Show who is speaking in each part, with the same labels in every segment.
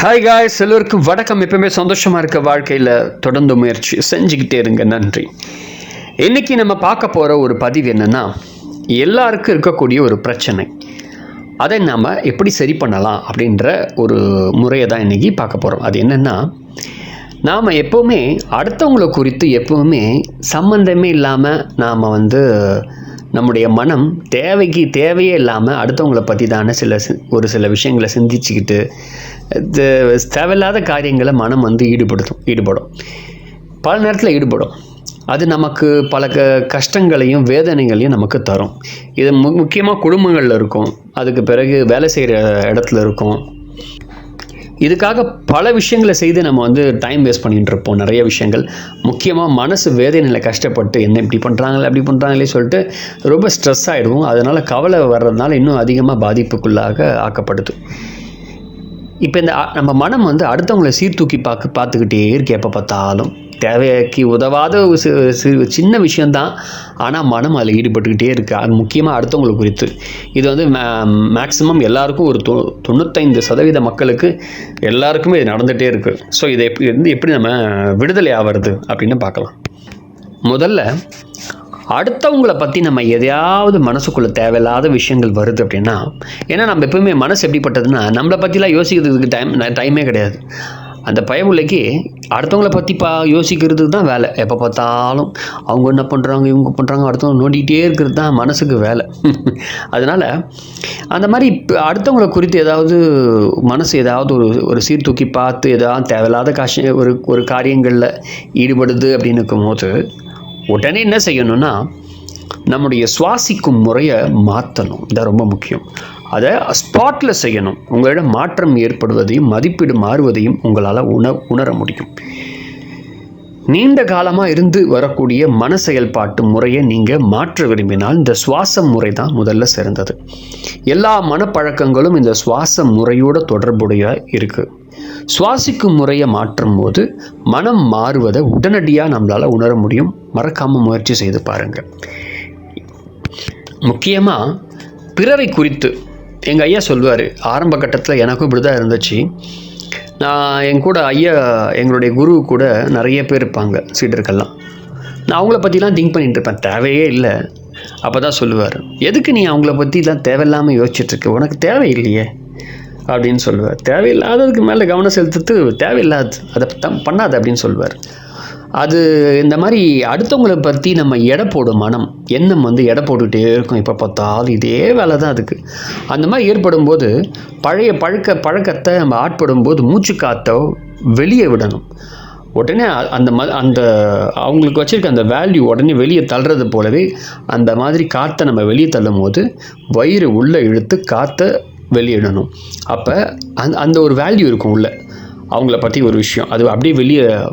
Speaker 1: Hi guys, எல்லோருக்கும் வணக்கம். எப்பவுமே சந்தோஷமாக இருக்க வாழ்க்கையில் தொடர்ந்து முயற்சி செஞ்சுக்கிட்டே இருங்க. நன்றி. இன்றைக்கி நம்ம பார்க்க போகிற ஒரு பதிவு என்னென்னா, எல்லாருக்கும் இருக்கக்கூடிய ஒரு பிரச்சனை, அதை நாம் எப்படி சரி பண்ணலாம் அப்படின்ற ஒரு முறையை தான் இன்றைக்கி பார்க்க போகிறோம். அது என்னென்னா, நாம் எப்போவுமே அடுத்தவங்களை குறித்து எப்போவுமே சம்மந்தமே இல்லாமல் நாம் நம்முடைய மனம் தேவையே இல்லாமல் அடுத்தவங்களை பற்றி தானே ஒரு சில விஷயங்களை சிந்திச்சுக்கிட்டு தேவையில்லாத காரியங்களை மனம் ஈடுபடும். பல நேரத்தில் ஈடுபடும். அது நமக்கு பல கஷ்டங்களையும் வேதனைகளையும் நமக்கு தரும். இது முக்கியமாக குடும்பங்களில் இருக்கும், அதுக்கு பிறகு வேலை செய்கிற இடத்துல இருக்கும். இதுக்காக பல விஷயங்களை செய்து நம்ம டைம் வேஸ்ட் பண்ணிகிட்டு இருப்போம். நிறைய விஷயங்கள், முக்கியமாக மனசு வேதனையில் கஷ்டப்பட்டு என்ன இப்படி பண்ணுறாங்களே அப்படி பண்ணுறாங்களே சொல்லிட்டு ரொம்ப ஸ்ட்ரெஸ் ஆகிடுவோம். அதனால் கவலை வர்றதுனால இன்னும் அதிகமாக பாதிப்புக்குள்ளாக ஆக்கப்படுது. இப்போ நம்ம மனம் அடுத்தவங்களை சீர்தூக்கி பார்த்துக்கிட்டே இருக்கு. எப்போ பார்த்தாலும் தேவைக்கு உதவாத சின்ன விஷயந்தான், ஆனால் மனம் அதில் ஈடுபட்டுக்கிட்டே இருக்குது. அது முக்கியமாக அடுத்தவங்களை குறித்து. இது மேக்ஸிமம் எல்லாருக்கும் ஒரு 95% மக்களுக்கு எல்லாருக்குமே இது நடந்துகிட்டே இருக்குது. ஸோ இதை எப்படி நம்ம விடுதலை ஆகிறது அப்படின்னு பார்க்கலாம். முதல்ல அடுத்தவங்களை பற்றி நம்ம எதையாவது மனசுக்குள்ளே தேவையில்லாத விஷயங்கள் வருது அப்படின்னா, ஏன்னா நம்ம எப்பவுமே மனசு எப்படிப்பட்டதுன்னா, நம்மளை பற்றிலாம் யோசிக்கிறதுக்கு டைமே கிடையாது. அந்த பயமுள்ளைக்கு அடுத்தவங்களை பற்றி யோசிக்கிறதுக்கு தான் வேலை. எப்போ பார்த்தாலும் அவங்க என்ன பண்ணுறாங்க, இவங்க பண்ணுறாங்க, அடுத்தவங்க நோண்டிகிட்டே இருக்கிறது தான் மனசுக்கு வேலை. அதனால் அந்த மாதிரி அடுத்தவங்களை குறித்து ஏதாவது மனசு ஏதாவது ஒரு சீர்தூக்கி பார்த்து ஏதாவது தேவையில்லாத ஒரு காரியங்களில் ஈடுபடுது அப்படின்னு இருக்கும்போது, உடனே என்ன செய்யணும்னா, நம்முடைய சுவாசிக்கும் முறையை மாற்றணும். இதான் ரொம்ப முக்கியம். அதை ஸ்பாட்டில் செய்யணும். உங்களிடம் மாற்றம் ஏற்படுவதையும் மதிப்பீடு மாறுவதையும் உங்களால் உணர முடியும். நீண்ட காலமாக இருந்து வரக்கூடிய மன செயல்பாட்டு முறையை நீங்கள் மாற்ற விரும்பினால் இந்த சுவாச முறை தான் முதல்ல சிறந்தது. எல்லா மனப்பழக்கங்களும் இந்த சுவாச முறையோட தொடர்புடைய இருக்குது. சுவாசிக்கும் முறையை மாற்றும் போது மனம் மாறுவதை உடனடியாக நம்மளால் உணர முடியும். மறக்காமல் முயற்சி செய்து பாருங்கள். முக்கியமாக பிறரை குறித்து எங்கள் ஐயா சொல்வார். ஆரம்ப கட்டத்தில் எனக்கும் இப்படி தான் இருந்துச்சு. நான் எங்களுடைய குரு கூட நிறைய பேர் இருப்பாங்க, சீடர்கள்லாம். நான் அவங்கள பற்றிலாம் திங்க் பண்ணிட்டு இருப்பேன், தேவையே இல்லை. அப்போ தான் சொல்லுவார், எதுக்கு நீ அவங்கள பற்றிலாம் தேவையில்லாமல் யோசிச்சுட்ருக்கு, உனக்கு தேவையில்லையே அப்படின்னு சொல்லுவார். தேவையில்லாததுக்கு மேலே கவனம் செலுத்துறது தேவையில்லாது, அதை பண்ணாது அப்படின்னு சொல்லுவார். அது இந்த மாதிரி அடுத்தவங்களை பற்றி நம்ம எடை போடும் மனம், எண்ணம் எடை போட்டுக்கிட்டே இருக்கும். இப்போ பார்த்தாலும் இதே வேலை தான் அதுக்கு. அந்த மாதிரி ஏற்படும் போது பழைய பழக்கத்தை நம்ம ஆட்படும் போது மூச்சு காற்றை வெளியே விடணும். உடனே அந்த அவங்களுக்கு வச்சுருக்க அந்த வேல்யூ உடனே வெளியே தள்ளுறது போலவே அந்த மாதிரி காற்றை நம்ம வெளியே தள்ளும் போது வயிறு உள்ளே இழுத்து காற்றை வெளியிடணும். அப்போ அந்த ஒரு வேல்யூ இருக்கும் உள்ள அவங்கள பற்றி ஒரு விஷயம், அது அப்படியே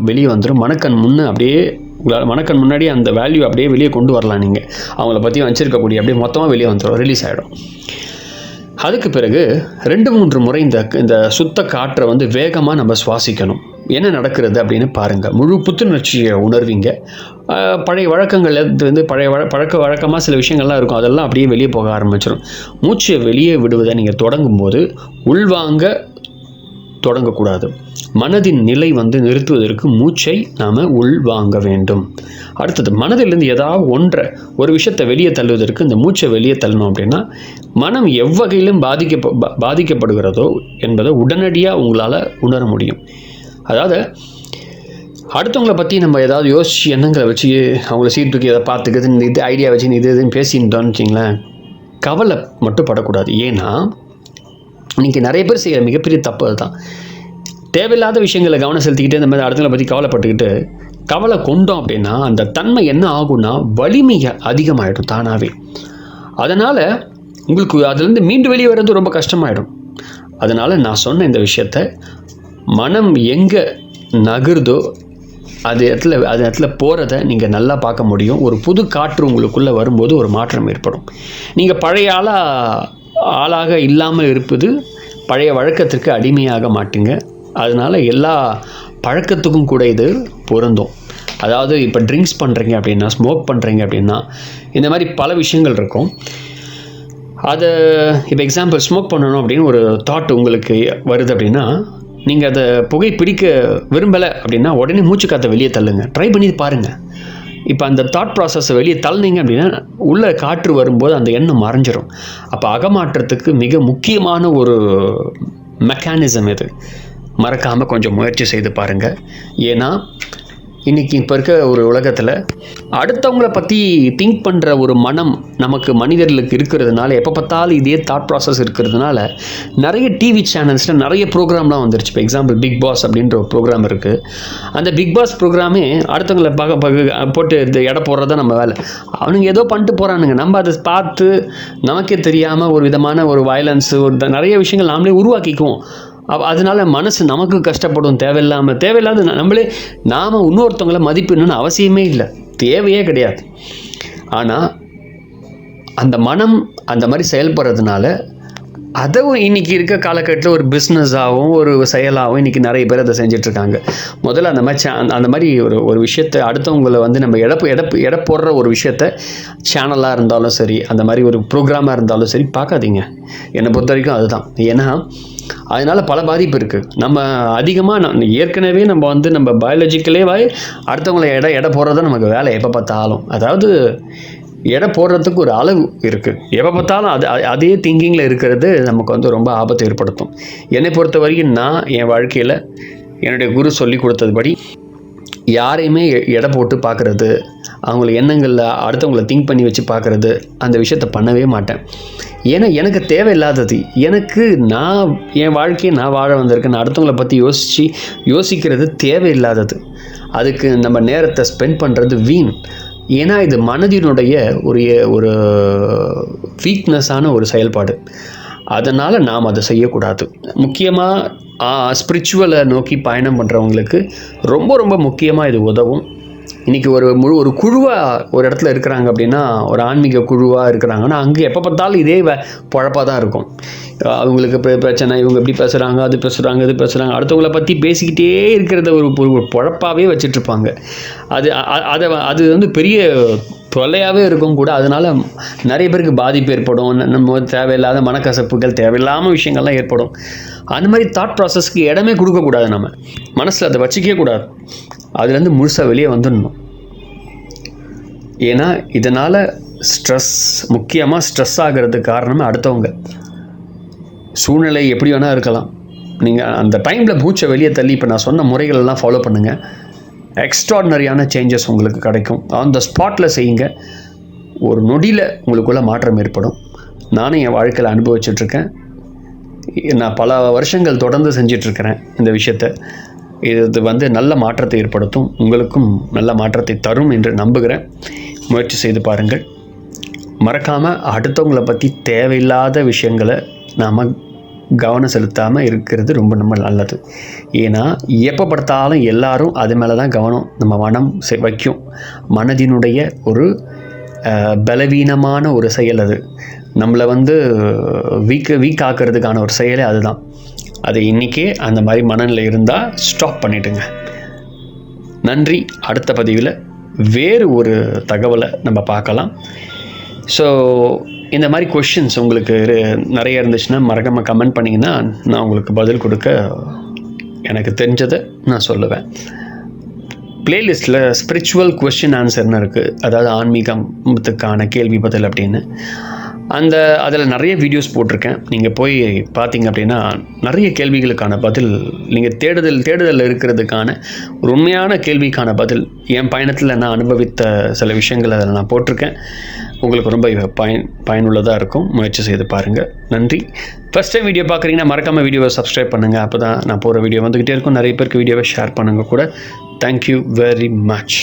Speaker 1: வெளியே வந்துடும். மனக்கண் முன்னாடியே அந்த வேல்யூ அப்படியே வெளியே கொண்டு வரலாம். நீங்கள் அவங்கள பற்றி வச்சுருக்கக்கூடிய அப்படியே மொத்தமாக வெளியே வந்துடும், ரிலீஸ் ஆகிடும். அதுக்கு பிறகு 2-3 முறை இந்த சுத்த காற்றை வேகமாக நம்ம சுவாசிக்கணும். என்ன நடக்கிறது அப்படின்னு பாருங்கள். முழு புத்துணர்ச்சியை உணர்வீங்க. பழைய வழக்கங்கள் வழக்கமாக சில விஷயங்கள்லாம் இருக்கும், அதெல்லாம் அப்படியே வெளியே போக ஆரம்பிச்சிடும். மூச்சை வெளியே விடுவதை நீங்கள் தொடங்கும்போது உள்வாங்க தொடங்கக்கூடாது. மனதின் நிலை நிறுத்துவதற்கு மூச்சை நாம் உள்வாங்க வேண்டும். அடுத்தது மனதிலிருந்து ஏதாவது ஒரு விஷயத்தை வெளியே தள்ளுவதற்கு இந்த மூச்சை வெளியே தள்ளணும். அப்படின்னா மனம் எவ்வகையிலும் பாதிக்கப்படுகிறதோ என்பதை உடனடியாக உங்களால் உணர முடியும். அதாவது அடுத்தவங்களை பற்றி நம்ம ஏதாவது யோசிச்சு எண்ணங்களை வச்சு அவங்கள சீர்தூக்கி எதை பார்த்துக்கிறது, இது ஐடியா வச்சு இதுன்னு பேசிட்டோன்னு வச்சிங்களேன், கவலை மட்டும் படக்கூடாது. ஏன்னா இன்றைக்கி நிறைய பேர் செய்கிற மிகப்பெரிய தப்பு அதுதான். தேவையில்லாத விஷயங்களை கவனம் செலுத்திக்கிட்டு இந்த மாதிரி அடுத்தவங்களை பற்றி கவலைப்பட்டுக்கிட்டு கவலை கொண்டோம் அப்படின்னா அந்த தன்மை என்ன ஆகும்னா வலிமை அதிகமாகிடும் தானாகவே. அதனால் உங்களுக்கு அதுலேருந்து மீண்டு வெளியே வர்றது ரொம்ப கஷ்டமாயிடும். அதனால் நான் சொன்ன இந்த விஷயத்தை, மனம் எங்கே நகருதோ அது இடத்துல போகிறத நீங்கள் நல்லா பார்க்க முடியும். ஒரு புது காற்று உங்களுக்குள்ளே வரும்போது ஒரு மாற்றம் ஏற்படும். நீங்கள் பழைய ஆளாக இல்லாமல் இருப்பது பழைய வழக்கத்திற்கு அடிமையாக மாட்டுங்க. அதனால் எல்லா பழக்கத்துக்கும் கூட இது பொருந்தும். அதாவது இப்போ ட்ரிங்க்ஸ் பண்ணுறீங்க அப்படின்னா, ஸ்மோக் பண்ணுறீங்க அப்படின்னா, இந்த மாதிரி பல விஷயங்கள் இருக்கும். அதை இப்போ எக்ஸாம்பிள் ஸ்மோக் பண்ணணும் அப்படின்னு ஒரு தாட் உங்களுக்கு வருது அப்படின்னா, நீங்கள் அதை புகை பிடிக்க விரும்பலை அப்படின்னா உடனே மூச்சு காற்றை வெளியே தள்ளுங்க. ட்ரை பண்ணி பாருங்கள். இப்போ அந்த தாட் ப்ராசஸை வெளியே தள்ளினீங்க அப்படின்னா உள்ளே காற்று வரும்போது அந்த எண்ணம் மறைஞ்சிரும். அப்போ அகமாற்றத்துக்கு மிக முக்கியமான ஒரு மெக்கானிசம் இது. மறக்காமல் கொஞ்சம் முயற்சி செய்து பாருங்கள். ஏன்னா இன்றைக்கி இப்போ இருக்க ஒரு உலகத்தில் அடுத்தவங்கள பற்றி திங்க் பண்ணுற ஒரு மனம் நமக்கு மனிதர்களுக்கு இருக்கிறதுனால, எப்போ பார்த்தாலும் இதே தாட் ப்ராசஸ் இருக்கிறதுனால நிறைய டிவி சேனல்ஸில் நிறைய ப்ரோக்ராம்லாம் வந்துருச்சு. இப்போ எக்ஸாம்பிள் பிக் பாஸ் அப்படின்ற ஒரு ப்ரோக்ராம் இருக்குது. அந்த பிக் பாஸ் ப்ரோக்ராமே அடுத்தவங்களை போட்டு இந்த எடை போடுறத நம்ம வேலை. அவனுங்க ஏதோ பண்ணிட்டு போகிறானுங்க. நம்ம அதை பார்த்து நமக்கே தெரியாமல் ஒரு விதமான ஒரு வயலன்ஸு, ஒரு நிறைய விஷயங்கள் நாமளே உருவாக்கிக்குவோம். அதனால் மனசு நமக்கு கஷ்டப்படும். தேவையில்லாத நாம் இன்னொருத்தவங்கள மதிப்பிடணும்னு அவசியமே இல்லை, தேவையே கிடையாது. ஆனால் அந்த மனம் அந்த மாதிரி செயல்படுறதுனால அதுவும் இன்றைக்கி இருக்க காலகட்டத்தில் ஒரு பிஸ்னஸாகவும் ஒரு செயலாகவும் இன்றைக்கி நிறைய பேர் அதை செஞ்சிட்ருக்காங்க. முதல்ல அந்த மாதிரி ஒரு விஷயத்தை அடுத்தவங்களை வந்து நம்ம எடை போடுற ஒரு விஷயத்த சேனலாக இருந்தாலும் சரி, அந்த மாதிரி ஒரு ப்ரோக்ராமாக இருந்தாலும் சரி பார்க்காதீங்க. என்னை பொறுத்த வரைக்கும் அதுதான். ஏன்னா அதனால் பல பாதிப்பு இருக்குது. நம்ம அதிகமாக ஏற்கனவே நம்ம பயாலஜிக்கலே அடுத்தவங்களை எடை போடுறத நமக்கு வேலை எப்போ பார்த்தாலும். அதாவது எடை போடுறதுக்கு ஒரு அளவு இருக்குது. எப்போ பார்த்தாலும் அதே திங்கிங்கில் இருக்கிறது நமக்கு வந்து ரொம்ப ஆபத்தை ஏற்படுத்தும். என்னை பொறுத்த வரைக்கும் நான் என் வாழ்க்கையில் என்னுடைய குரு சொல்லி கொடுத்ததுபடி யாரையுமே எடை போட்டு பார்க்குறது, அவங்கள எண்ணங்களில் அடுத்தவங்கள திங்க் பண்ணி வச்சு பார்க்குறது, அந்த விஷயத்தை பண்ணவே மாட்டேன். ஏன்னா எனக்கு தேவையில்லாதது. எனக்கு என் வாழ்க்கையை நான் வாழ வந்திருக்கேன். அடுத்தவங்களை பற்றி யோசிக்கிறது தேவையில்லாதது. அதுக்கு நம்ம நேரத்தை ஸ்பெண்ட் பண்ணுறது வீண். ஏன்னா இது மனதினுடைய ஒரு வீக்னஸான ஒரு செயல்பாடு. அதனால் நாம் அதை செய்யக்கூடாது. முக்கியமாக ஸ்பிரிச்சுவலை நோக்கி பயணம் பண்ணுறவங்களுக்கு ரொம்ப ரொம்ப முக்கியமாக இது உதவும். இன்றைக்கி ஒரு குழுவாக ஒரு இடத்துல இருக்கிறாங்க அப்படின்னா, ஒரு ஆன்மீக குழுவாக இருக்கிறாங்கன்னா அங்கே எப்போ பார்த்தாலும் இதே பொழப்பாக தான் இருக்கும். அவங்களுக்கு பிரச்சனை, இவங்க இப்படி பேசுகிறாங்க, அது பேசுகிறாங்க, இது பேசுகிறாங்க, அடுத்தவங்கள பற்றி பேசிக்கிட்டே இருக்கிறத ஒரு பொழப்பாகவே வச்சிட்ருப்பாங்க. அது வந்து பெரிய தொல்லையாகவே இருக்கும் கூட. அதனால் நிறைய பேருக்கு பாதிப்பு ஏற்படும். நம்ம தேவையில்லாத மனக்கசப்புகள், தேவையில்லாமல் விஷயங்கள்லாம் ஏற்படும். அந்த மாதிரி தாட் ப்ராசஸ்க்கு இடமே கொடுக்கக்கூடாது. நம்ம மனசில் அதை வச்சிக்கவே கூடாது. அதுலேருந்து முழுசாக வெளியே வந்துடணும். ஏன்னா இதனால் முக்கியமாக ஸ்ட்ரெஸ் ஆகிறதுக்கு காரணமே அடுத்தவங்க. சூழ்நிலை எப்படி வேணால் இருக்கலாம். நீங்கள் அந்த டைமில் மூச்சை வெளியே தள்ளி இப்போ நான் சொன்ன முறைகளெல்லாம் ஃபாலோ பண்ணுங்கள். எக்ஸ்ட்ராடினரியான சேஞ்சஸ் உங்களுக்கு கிடைக்கும். அந்த ஸ்பாட்டில் செய்யுங்க. ஒரு நொடியில் உங்களுக்குள்ள மாற்றம் ஏற்படும். நானும் என் வாழ்க்கையில் அனுபவிச்சுட்ருக்கேன். நான் பல வருஷங்கள் தொடர்ந்து செஞ்சிட்ருக்கிறேன் இந்த விஷயத்தை. இது வந்து நல்ல மாற்றத்தை ஏற்படுத்தும், உங்களுக்கும் நல்ல மாற்றத்தை தரும் என்று நம்புகிறேன். முயற்சி செய்து பாருங்கள். மறக்காமல் அடுத்தவங்களை பற்றி தேவையில்லாத விஷயங்களை நாம் கவனம் செலுத்தாமல் இருக்கிறது ரொம்ப ரொம்ப நல்லது. ஏன்னா எப்போ பார்த்தாலும் எல்லாரும் அது மேலே தான் கவனம் நம்ம மனம் வைக்கும். மனதினுடைய ஒரு பலவீனமான ஒரு செயல் அது. நம்மளை வந்து வீக் ஆக்கிறதுக்கான ஒரு செயலே அதுதான். அது இன்றைக்கே அந்த மாதிரி மனநிலை இருந்தால் ஸ்டாப் பண்ணிவிடுங்க. நன்றி. அடுத்த பதிவில் வேறு ஒரு தகவலை நம்ம பார்க்கலாம். ஸோ இந்த மாதிரி கொஷின்ஸ் உங்களுக்கு நிறைய இருந்துச்சுன்னா மறக்காமல் கமெண்ட் பண்ணிங்கன்னா நான் உங்களுக்கு பதில் கொடுக்க எனக்கு தெரிஞ்சதை நான் சொல்லுவேன். ப்ளேலிஸ்ட்டில் ஸ்பிரிச்சுவல் கொஸ்டின் ஆன்சர்னு இருக்குது. அதாவது ஆன்மீகத்துக்கான கேள்வி பதில் அப்படின்னு. அதில் நிறைய வீடியோஸ் போட்டிருக்கேன். நீங்கள் போய் பார்த்தீங்க அப்படின்னா நிறைய கேள்விகளுக்கான பதில், நீங்கள் தேடுதல் இருக்கிறதுக்கான ஒரு உண்மையான கேள்விக்கான பதில் என் பயணத்தில் நான் அனுபவித்த சில விஷயங்கள் அதில் நான் போட்டிருக்கேன். உங்களுக்கு ரொம்ப பயனுள்ளதாக இருக்கும். முயற்சி செய்து பாருங்கள். நன்றி. ஃபஸ்ட் டைம் வீடியோ பார்க்குறீங்கன்னா மறக்காமல் வீடியோவை சப்ஸ்கிரைப் பண்ணுங்கள். அப்போ தான் நான் போகிற வீடியோ வந்துக்கிட்டே இருக்கும். நிறைய பேருக்கு வீடியோவை ஷேர் பண்ணுங்கள் கூட. Thank you very much.